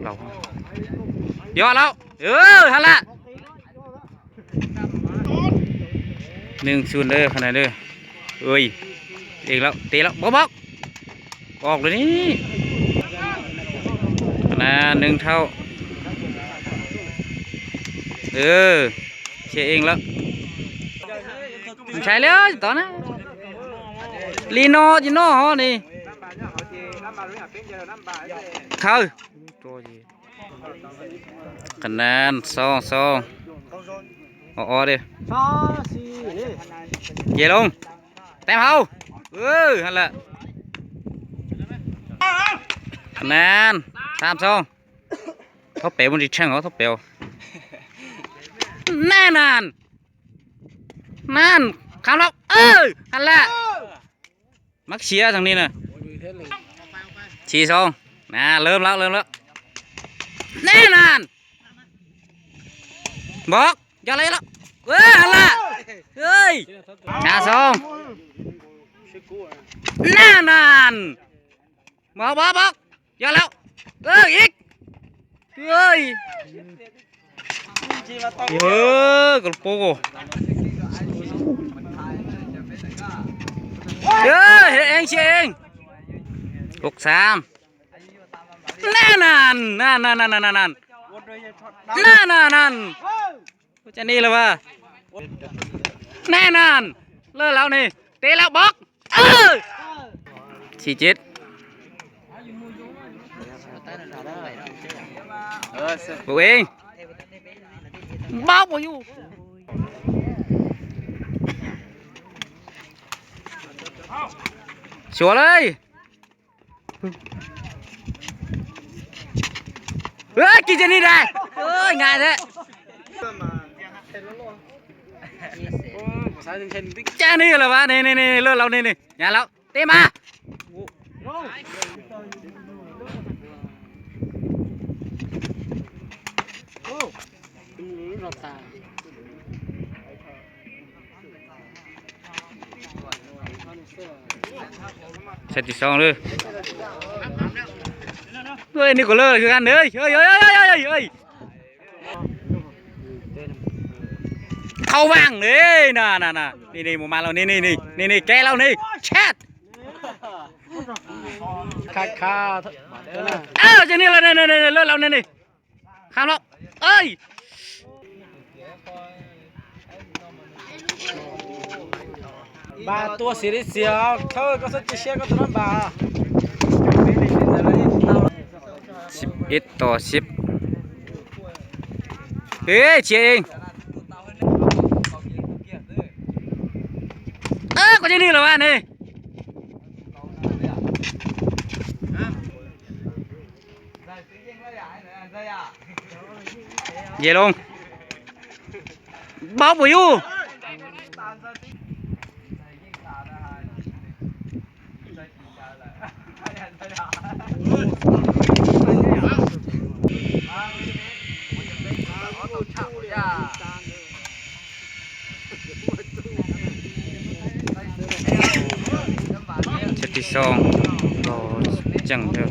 เราย่อแล้วฮัลละ1-0เด้อขนาดเด้อเอ้ยเองแล้วตีแล้วบอกออกเลยนี่ขนาด1 เท่าเชียร์เองแล้วใช่แล้วตอนนั้นลีโน่จีโน่ฮะนี่เขาคะแนน2อ๋อดิเยี่ยลงแต้มเฮาฮันละคะแนน3-2เขาเป๋บนดิช่างเขาเป๋แน่นอนนั่นข้ามแล้วฮันละมักเชียร์ทางนี้นะ4-2เริ่มแล้วแน่นอนบอกอย่าเลยแล้วฮันละ5-2แน่นอนบอกอย่าแล้วอีกกระโปงเองเชียง6-3แน่นอนจะนี่เลยวะแน่นอนเลิกแล้วนี่เตะแล้วบอก4-7ตัวเองบอกอยู่ชัวร์เลยกินจะนี่ได้ง่ายแท้จ้านี่เหรอวะนี่เลิกเรานี่อย่าแล้วเตะมาเซตที่2เลยนี่ก็เลิกคือกันเลยเข้าว่างเลยน่ะนี่หมูมาเรานี่แกเรานี่แชทขาจะนี่เราเนี่ยเลิกเราเนี่ยข้ามแล้วบาตัวสีเสียวเธอก็จะเชียร์ก็ตัวนั้นบา11-10เชียร์เองก็จะนี่เหรอวะนี่เย่ลงบ๊อบอยู่เซตที่2รอจังเถอะ